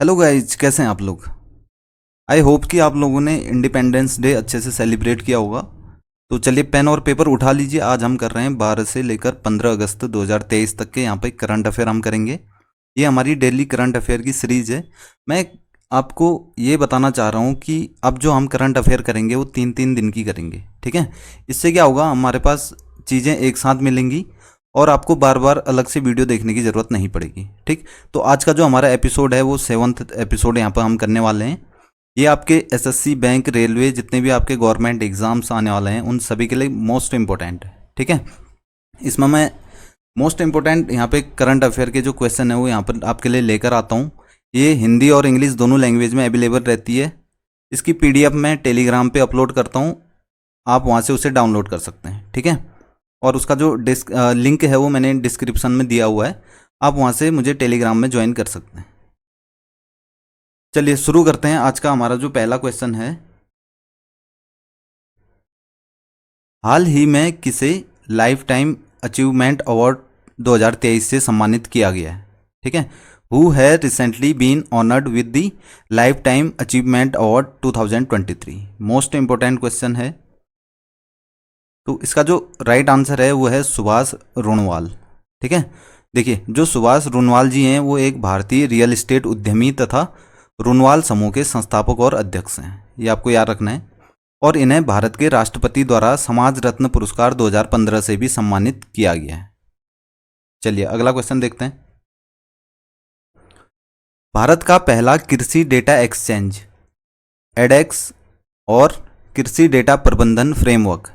Hello guys, कैसे हैं आप लोग। आई होप कि आप लोगों ने इंडिपेंडेंस डे अच्छे से सेलिब्रेट किया होगा। तो चलिए पेन और पेपर उठा लीजिए। आज हम कर रहे हैं 12 से लेकर 15 अगस्त 2023 तक के यहाँ पे करंट अफेयर हम करेंगे। ये हमारी डेली करंट अफेयर की सीरीज है। मैं आपको ये बताना चाह रहा हूँ कि अब जो हम करंट अफेयर करेंगे वो 3-3 दिन की करेंगे, ठीक है। इससे क्या होगा, हमारे पास चीज़ें एक साथ मिलेंगी और आपको बार बार अलग से वीडियो देखने की ज़रूरत नहीं पड़ेगी, ठीक। तो आज का जो हमारा एपिसोड है वो 7th एपिसोड यहाँ पर हम करने वाले हैं। ये आपके एसएससी, बैंक, रेलवे, जितने भी आपके गवर्नमेंट एग्जाम्स आने वाले हैं उन सभी के लिए मोस्ट इम्पोर्टेंट है, ठीक है। इसमें मैं मोस्ट इम्पोर्टेंट यहाँ पे करंट अफेयर के जो क्वेश्चन है वो यहाँ पर आपके लिए लेकर आता हूँ। ये हिंदी और इंग्लिश दोनों लैंग्वेज में अवेलेबल रहती है। इसकी पीडीएफ मैं टेलीग्राम पे अपलोड करता हूँ, आप वहाँ से उसे डाउनलोड कर सकते हैं, ठीक है। और उसका जो लिंक है वो मैंने डिस्क्रिप्शन में दिया हुआ है, आप वहाँ से मुझे टेलीग्राम में ज्वाइन कर सकते हैं। चलिए शुरू करते हैं। आज का हमारा जो पहला क्वेश्चन है, हाल ही में किसे लाइफ टाइम अचीवमेंट अवार्ड 2023 से सम्मानित किया गया है, ठीक है। Who has recently been honoured with the life time achievement award 2023। Most important question है। तो इसका जो राइट आंसर है वो है सुभाष रुणवाल, ठीक है। देखिए, जो सुभाष रुणवाल जी हैं वो एक भारतीय रियल एस्टेट उद्यमी तथा रुणवाल समूह के संस्थापक और अध्यक्ष हैं, ये आपको याद रखना है। और इन्हें भारत के राष्ट्रपति द्वारा समाज रत्न पुरस्कार 2015 से भी सम्मानित किया गया है। चलिए अगला क्वेश्चन देखते हैं। भारत का पहला कृषि डेटा एक्सचेंज एडेक्स और कृषि डेटा प्रबंधन फ्रेमवर्क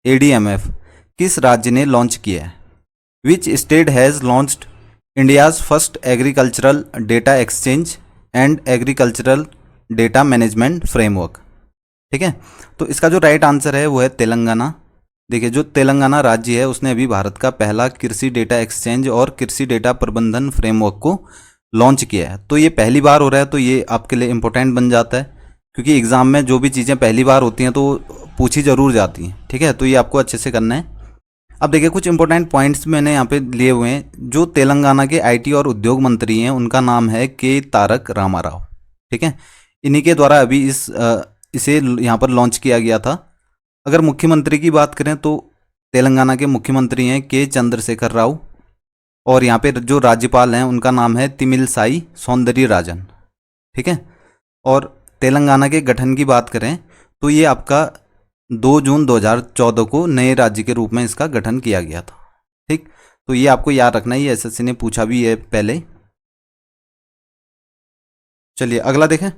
ADMF किस राज्य ने लॉन्च किया है। Which state has launched India's first agricultural data exchange and agricultural data management framework, ठीक है। तो इसका जो राइट आंसर है वो है तेलंगाना। देखिए, जो तेलंगाना राज्य है उसने अभी भारत का पहला कृषि डेटा एक्सचेंज और कृषि डेटा प्रबंधन फ्रेमवर्क को लॉन्च किया है। तो ये पहली बार हो रहा है, तो ये आपके लिए इम्पोर्टेंट बन जाता है, क्योंकि एग्ज़ाम में जो भी चीज़ें पहली बार होती हैं तो पूछी ज़रूर जाती हैं, ठीक है। तो ये आपको अच्छे से करना है। अब देखिए, कुछ इंपॉर्टेंट पॉइंट्स मैंने यहाँ पे लिए हुए हैं। जो तेलंगाना के आईटी और उद्योग मंत्री हैं उनका नाम है के तारक रामाराव, ठीक है। इन्हीं के द्वारा अभी इसे यहाँ पर लॉन्च किया गया था। अगर मुख्यमंत्री की बात करें तो तेलंगाना के मुख्यमंत्री हैं के चंद्रशेखर राव, और यहाँ पे जो राज्यपाल हैं उनका नाम है तिमिलसाई सौंदरराजन, ठीक है। और तेलंगाना के गठन की बात करें तो ये आपका 2 जून 2014 को नए राज्य के रूप में इसका गठन किया गया था, ठीक। तो ये आपको याद रखना है, ये एसएससी ने पूछा भी है पहले। चलिए अगला देखें।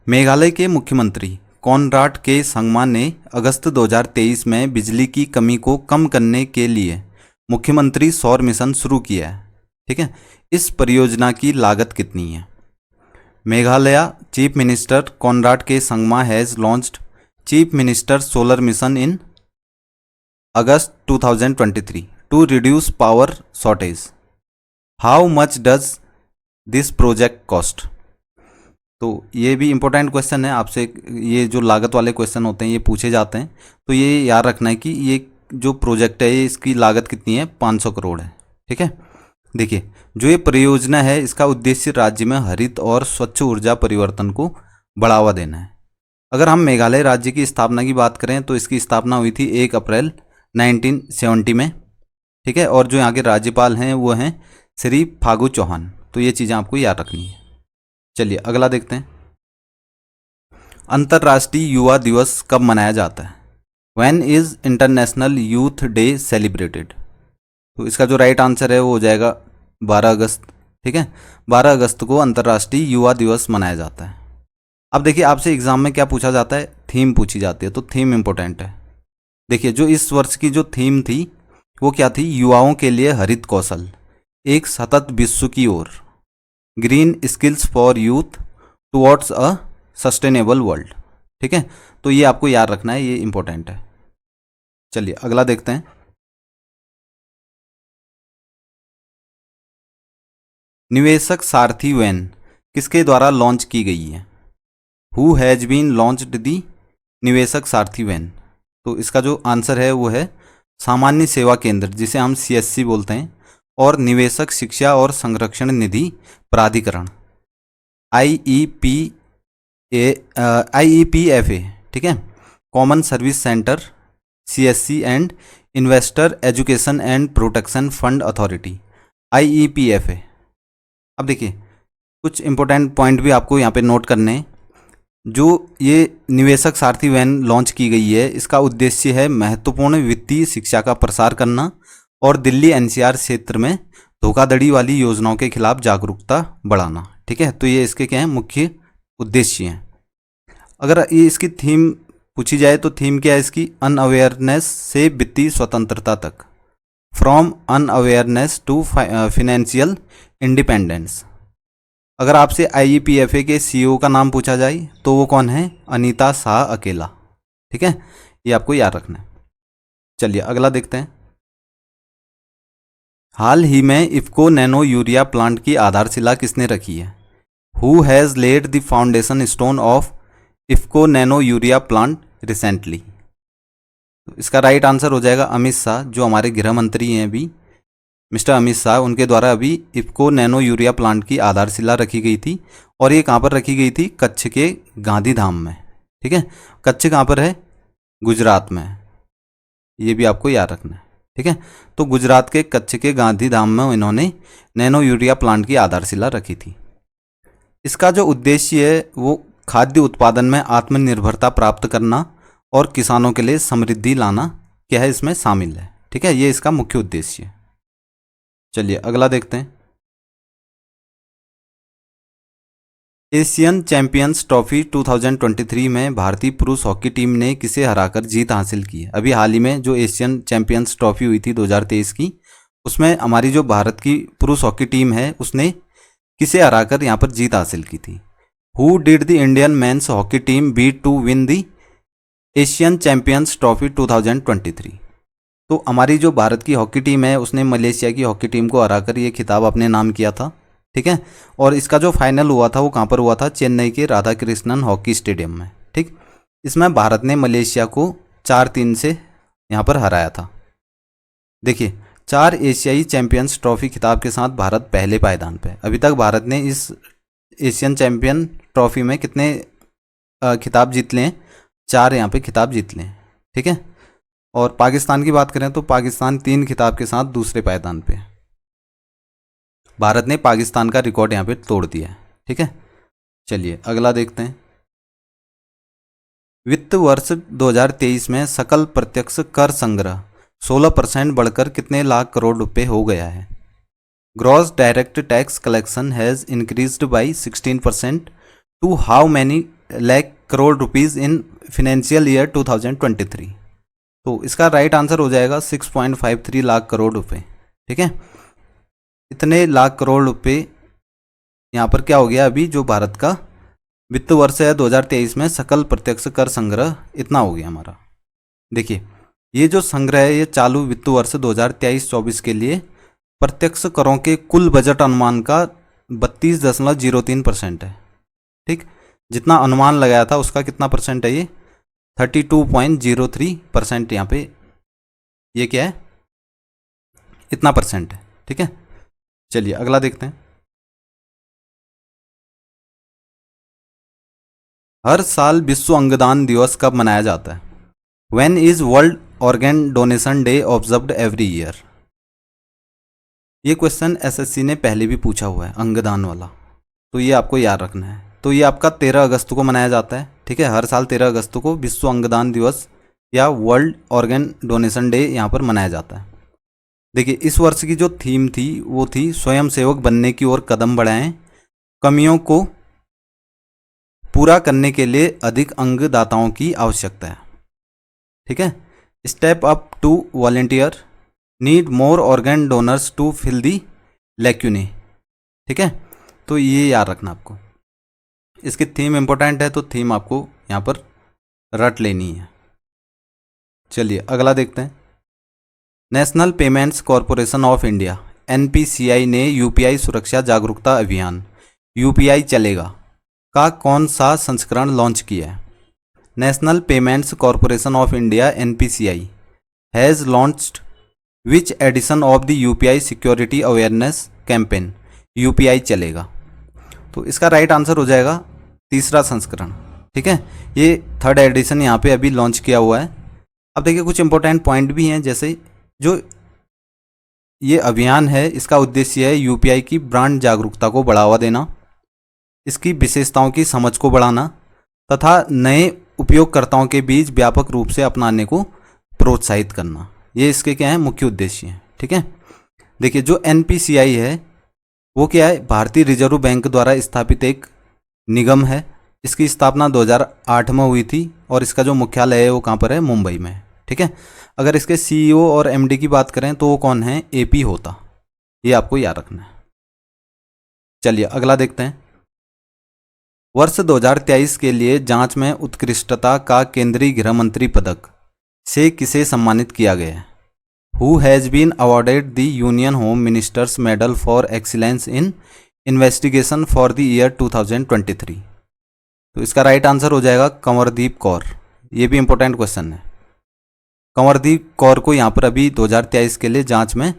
मेघालय के मुख्यमंत्री कॉनराड के संगमा ने अगस्त 2023 में बिजली की कमी को कम करने के लिए मुख्यमंत्री सौर मिशन शुरू किया है, ठीक है। इस परियोजना की लागत कितनी है। Meghalaya chief minister Conrad K Sangma has launched chief minister solar mission in August 2023 to reduce power shortage. How much does this project cost. तो ये भी इम्पोर्टेंट क्वेश्चन है, आपसे ये जो लागत वाले क्वेश्चन होते हैं ये पूछे जाते हैं। तो ये याद रखना है कि ये जो प्रोजेक्ट है ये इसकी लागत कितनी है, 500 करोड़ है, ठीक है। देखिए, जो ये परियोजना है इसका उद्देश्य राज्य में हरित और स्वच्छ ऊर्जा परिवर्तन को बढ़ावा देना है। अगर हम मेघालय राज्य की स्थापना की बात करें तो इसकी स्थापना हुई थी 1 अप्रैल 1970 में, ठीक है। और जो यहाँ के राज्यपाल हैं वो हैं श्री फागू चौहान। तो ये चीज़ें आपको याद रखनी है। चलिए अगला देखते हैं। अंतर्राष्ट्रीय युवा दिवस कब मनाया जाता है। When is international youth day celebrated. तो इसका जो राइट आंसर है वो हो जाएगा 12 अगस्त, ठीक है। 12 अगस्त को अंतर्राष्ट्रीय युवा दिवस मनाया जाता है। अब देखिए, आपसे एग्जाम में क्या पूछा जाता है, थीम पूछी जाती है। तो थीम इंपॉर्टेंट है। देखिए, जो इस वर्ष की जो थीम थी वो क्या थी, युवाओं के लिए हरित कौशल, एक सतत विश्व की ओर, green skills for youth towards a sustainable world, ठीक है। तो ये आपको याद रखना है, ये इंपॉर्टेंट है। चलिए अगला देखते हैं। निवेशक सारथी वैन किसके द्वारा लॉन्च की गई है। हु हैज़ बीन लॉन्च्ड दी निवेशक सारथी वैन। तो इसका जो आंसर है वो है सामान्य सेवा केंद्र, जिसे हम CSC बोलते हैं, और निवेशक शिक्षा और संरक्षण निधि प्राधिकरण IEPFA, ठीक है, common service centre CSC and investor education and protection fund authority IEPFA। अब देखिए कुछ इंपॉर्टेंट पॉइंट भी आपको यहाँ पे नोट करने हैं। जो ये निवेशक सारथी वैन लॉन्च की गई है, इसका उद्देश्य है महत्वपूर्ण वित्तीय शिक्षा का प्रसार करना और दिल्ली NCR क्षेत्र में धोखाधड़ी वाली योजनाओं के खिलाफ जागरूकता बढ़ाना, ठीक है। तो ये इसके क्या हैं, मुख्य उद्देश्य हैं। अगर ये इसकी थीम पूछी जाए तो थीम क्या है इसकी, अनअवेयरनेस से वित्तीय स्वतंत्रता तक, from unawareness to financial independence. अगर आपसे IEPFA के CEO का नाम पूछा जाए तो वो कौन है, अनीता शाह अकेला, ठीक है, ये आपको याद रखना है। चलिए अगला देखते हैं। हाल ही में इफ्को नैनो यूरिया प्लांट की आधारशिला किसने रखी है? Who has laid the foundation stone of IFFCO nano urea plant recently? इसका राइट आंसर हो जाएगा अमित शाह, जो हमारे गृह मंत्री हैं अभी, मिस्टर अमित शाह, उनके द्वारा अभी इफ्को नैनो यूरिया प्लांट की आधारशिला रखी गई थी। और ये कहाँ पर रखी गई थी? कच्छ के गांधीधाम में, ठीक है। कच्छ कहाँ पर है? गुजरात में, ये भी आपको याद रखना है, ठीक है। तो गुजरात के कच्छ के गांधीधाम में इन्होंने नैनो यूरिया प्लांट की आधारशिला रखी थी। इसका जो उद्देश्य है वो खाद्य उत्पादन में आत्मनिर्भरता प्राप्त करना और किसानों के लिए समृद्धि लाना क्या है, इसमें शामिल है, ठीक है। ये इसका मुख्य उद्देश्य है। चलिए अगला देखते हैं। एशियन चैंपियंस ट्रॉफी 2023 में भारतीय पुरुष हॉकी टीम ने किसे हराकर जीत हासिल की है? अभी हाल ही में जो एशियन चैंपियंस ट्रॉफी हुई थी 2023 की, उसमें हमारी जो भारत की पुरुष हॉकी टीम है उसने किसे हराकर यहाँ पर जीत हासिल की थी? Who did the Indian men's hockey team beat to win the Asian Champions Trophy 2023? तो हमारी जो भारत की हॉकी टीम है उसने मलेशिया की हॉकी टीम को हराकर ये खिताब अपने नाम किया था, ठीक है। और इसका जो फाइनल हुआ था वो कहाँ पर हुआ था? चेन्नई के राधा कृष्णन हॉकी स्टेडियम में, ठीक। इसमें भारत ने मलेशिया को 4-3 से यहाँ पर हराया था। देखिए 4 एशियाई चैंपियंस ट्रॉफी खिताब के साथ भारत पहले पायदान पे। अभी तक भारत ने इस एशियन चैंपियन ट्रॉफी में कितने खिताब जीत लिए हैं? 4 यहाँ पे खिताब जीत लिए हैं, ठीक है। और पाकिस्तान की बात करें तो पाकिस्तान 3 खिताब के साथ दूसरे पायदान पे। भारत ने पाकिस्तान का रिकॉर्ड यहाँ पे तोड़ दिया है, ठीक है। चलिए अगला देखते हैं। वित्त वर्ष 2023 में सकल प्रत्यक्ष कर संग्रह 16% बढ़कर कितने लाख करोड़ रुपए हो गया है? Gross direct tax collection has increased by 16% to how many lakh crore rupees in financial year 2023? तो इसका राइट आंसर हो जाएगा 6.53 लाख करोड़ रुपए, ठीक है। इतने लाख करोड़ रुपए यहाँ पर क्या हो गया, अभी जो भारत का वित्त वर्ष है 2023 में सकल प्रत्यक्ष कर संग्रह इतना हो गया हमारा। देखिए ये जो संग्रह है ये चालू वित्त वर्ष 2023-24 के लिए प्रत्यक्ष करों के कुल बजट अनुमान का 32.03% है, ठीक। जितना अनुमान लगाया था उसका कितना परसेंट है? ये 32.03% यहाँ पे ये क्या है, इतना परसेंट है, ठीक है। चलिए अगला देखते हैं। हर साल विश्व अंगदान दिवस कब मनाया जाता है? When is world organ donation day observed every year? ये क्वेश्चन SSC ने पहले भी पूछा हुआ है, अंगदान वाला, तो ये आपको याद रखना है। तो ये आपका 13 अगस्त को मनाया जाता है, ठीक है। हर साल 13 अगस्त को विश्व अंगदान दिवस या वर्ल्ड ऑर्गन डोनेशन डे यहाँ पर मनाया जाता है। देखिए इस वर्ष की जो थीम थी वो थी स्वयंसेवक बनने की ओर कदम बढ़ाएं, कमियों को पूरा करने के लिए अधिक अंगदाताओं की आवश्यकता है, ठीक है। Step up to volunteer, need more organ donors to fill the lacunae, ठीक है। तो ये याद रखना आपको, इसकी थीम इंपॉर्टेंट है तो थीम आपको यहाँ पर रट लेनी है। चलिए अगला देखते हैं। National payments corporation of India NPCI ने UPI सुरक्षा जागरूकता अभियान UPI चलेगा का कौन सा संस्करण लॉन्च किया है? National payments corporation of India NPCI has launched which edition of the UPI security awareness campaign, UPI चलेगा। तो इसका राइट आंसर हो जाएगा तीसरा संस्करण। ठीक है, ये थर्ड एडिशन यहाँ पे अभी लॉन्च किया हुआ है। अब देखिए कुछ इंपॉर्टेंट पॉइंट भी हैं, जैसे जो ये अभियान है इसका उद्देश्य है यूपीआई की ब्रांड जागरूकता को बढ़ावा देना, इसकी विशेषताओं की समझ को बढ़ाना तथा नए उपयोगकर्ताओं के बीच व्यापक रूप से अपनाने को प्रोत्साहित करना। ये इसके क्या है, मुख्य उद्देश्य हैं। ठीक है, देखिए जो एनपीसीआई है वो क्या है, भारतीय रिजर्व बैंक द्वारा स्थापित एक निगम है। इसकी स्थापना 2008 में हुई थी और इसका जो मुख्यालय है वो कहाँ पर है, मुंबई में। ठीक है, अगर इसके सीईओ और एमडी की बात करें तो वो कौन है, एपी होता। ये आपको याद रखना है। चलिए अगला देखते हैं। वर्ष 2023 के लिए जांच में उत्कृष्टता का केंद्रीय गृह मंत्री पदक से किसे सम्मानित किया गया है? Who has been awarded the union home minister's medal for excellence in investigation for the year 2023? तो इसका राइट आंसर हो जाएगा कंवरदीप कौर। ये भी इंपॉर्टेंट क्वेश्चन है। कंवरदीप कौर को यहाँ पर अभी 2023 के लिए जांच में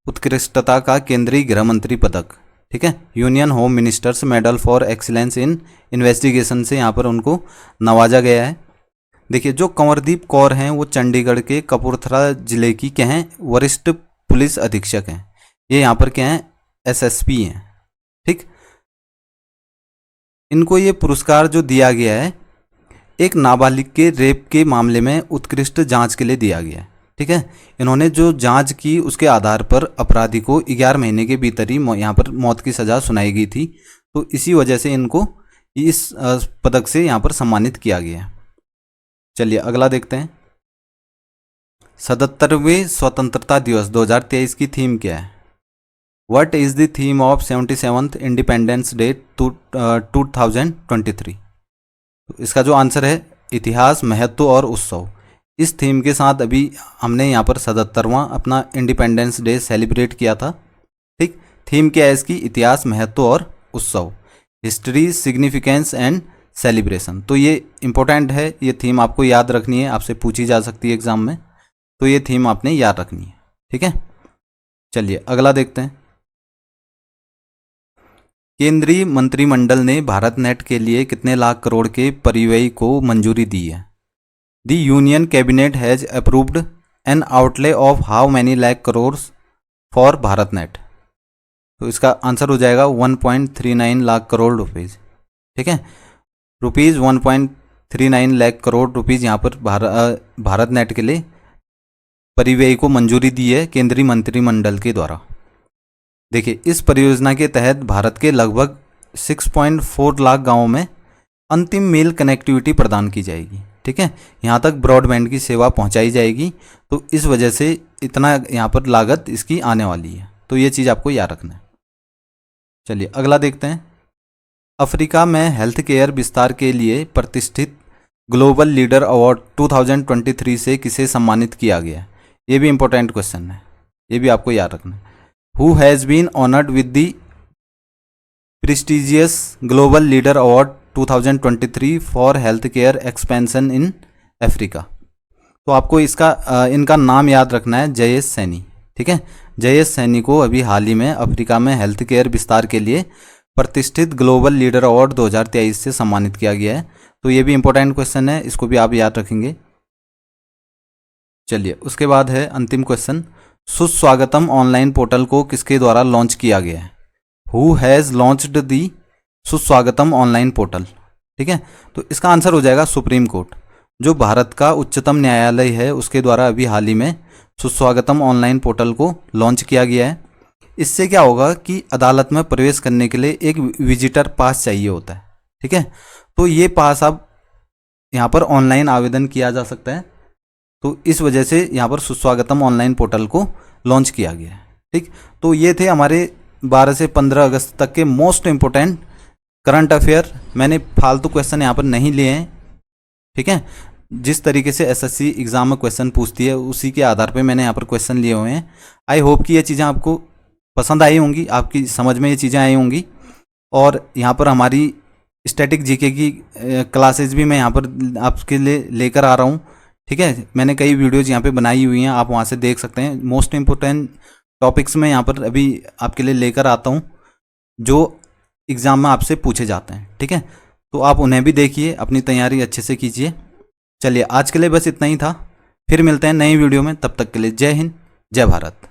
उत्कृष्टता का केंद्रीय गृह मंत्री पदक, ठीक है, union home minister's medal for excellence in investigation से यहाँ पर उनको नवाजा गया है। देखिए जो कंवरदीप कौर हैं वो चंडीगढ़ के कपूरथला जिले की क्या हैं, वरिष्ठ पुलिस अधीक्षक हैं। ये यहाँ पर क्या हैं, एसएसपी हैं। ठीक, इनको ये पुरस्कार जो दिया गया है एक नाबालिग के रेप के मामले में उत्कृष्ट जांच के लिए दिया गया है। ठीक है, इन्होंने जो जांच की उसके आधार पर अपराधी को 11 महीने के भीतर ही यहाँ पर मौत की सज़ा सुनाई गई थी। तो इसी वजह से इनको इस पदक से यहाँ पर सम्मानित किया गया है। चलिए अगला देखते हैं। 77वें स्वतंत्रता दिवस 2023 की थीम क्या है? What is the theme of 77th independence day 2023? इसका जो आंसर है इतिहास, महत्व और उत्सव। इस थीम के साथ अभी हमने यहाँ पर 77वां अपना इंडिपेंडेंस डे सेलिब्रेट किया था। ठीक, थीम क्या है इसकी, इतिहास, महत्व और उत्सव, हिस्ट्री, सिग्निफिकेंस एंड सेलिब्रेशन। तो ये इंपॉर्टेंट है, ये थीम आपको याद रखनी है, आपसे पूछी जा सकती है एग्जाम में, तो ये थीम आपने याद रखनी है। ठीक है, चलिए अगला देखते हैं। केंद्रीय मंत्रिमंडल ने भारत नेट के लिए कितने लाख करोड़ के परिव्यय को मंजूरी दी है? The union cabinet has approved N outlay of how many lakh crore for Bharat net? तो इसका आंसर हो जाएगा 1.39 लाख करोड़ रुपीज़। ठीक है, रुपीज़ 1.39 लाख करोड़ रुपीज़ यहाँ पर भारत नेट के लिए परिव्यय को मंजूरी दी है केंद्रीय मंत्रिमंडल के द्वारा। देखिए इस परियोजना के तहत भारत के लगभग 6.4 लाख गांवों में अंतिम मील कनेक्टिविटी प्रदान की जाएगी। ठीक है, यहाँ तक ब्रॉडबैंड की सेवा पहुँचाई जाएगी। तो इस वजह से इतना यहाँ पर लागत इसकी आने वाली है, तो ये चीज़ आपको याद रखना है। चलिए अगला देखते हैं। अफ्रीका में हेल्थ केयर विस्तार के लिए प्रतिष्ठित ग्लोबल लीडर अवार्ड 2023 से किसे सम्मानित किया गया? ये भी इंपॉर्टेंट क्वेश्चन है, ये भी आपको याद रखना है। Who has been honored with the prestigious Global Leader Award 2023 for Healthcare Expansion in Africa? तो आपको इनका नाम याद रखना है, जयेश सैनी। ठीक है, जयेश सैनी को अभी हाल ही में अफ्रीका में हेल्थ केयर विस्तार के लिए प्रतिष्ठित ग्लोबल लीडर अवार्ड 2023 से सम्मानित किया गया है। तो ये भी इंपॉर्टेंट क्वेश्चन है, इसको भी आप याद रखेंगे। चलिए उसके बाद है अंतिम क्वेश्चन। सुस्वागतम ऑनलाइन पोर्टल को किसके द्वारा लॉन्च किया गया है? हु हैज़ लॉन्च्ड दी सुस्वागतम ऑनलाइन पोर्टल? ठीक है, तो इसका आंसर हो जाएगा सुप्रीम कोर्ट। जो भारत का उच्चतम न्यायालय है उसके द्वारा अभी हाल ही में सुस्वागतम ऑनलाइन पोर्टल को लॉन्च किया गया है। इससे क्या होगा कि अदालत में प्रवेश करने के लिए एक विजिटर पास चाहिए होता है। ठीक है, तो ये पास अब यहाँ पर ऑनलाइन आवेदन किया जा सकता है। तो इस वजह से यहाँ पर सुस्वागतम ऑनलाइन पोर्टल को लॉन्च किया गया है। ठीक, तो ये थे हमारे 12 से 15 अगस्त तक के मोस्ट इम्पोर्टेंट करंट अफेयर। मैंने फालतू क्वेश्चन यहाँ पर नहीं लिए हैं। ठीक है, जिस तरीके से एसएससी एग्ज़ाम में क्वेश्चन पूछती है उसी के आधार पे मैंने यहाँ पर क्वेश्चन लिए हुए हैं। आई होप कि ये चीज़ें आपको पसंद आई होंगी, आपकी समझ में ये चीज़ें आई होंगी। और यहाँ पर हमारी स्टैटिक जीके की क्लासेज भी मैं यहाँ पर आपके लिए लेकर आ रहा हूँ। ठीक है, मैंने कई वीडियोज़ यहाँ पे बनाई हुई हैं, आप वहाँ से देख सकते हैं। मोस्ट इम्पोर्टेंट टॉपिक्स मैं यहाँ पर अभी आपके लिए लेकर आता हूँ जो एग्ज़ाम में आपसे पूछे जाते हैं। ठीक है, तो आप उन्हें भी देखिए, अपनी तैयारी अच्छे से कीजिए। चलिए आज के लिए बस इतना ही था, फिर मिलते हैं नई वीडियो में, तब तक के लिए जय हिंद, जय भारत।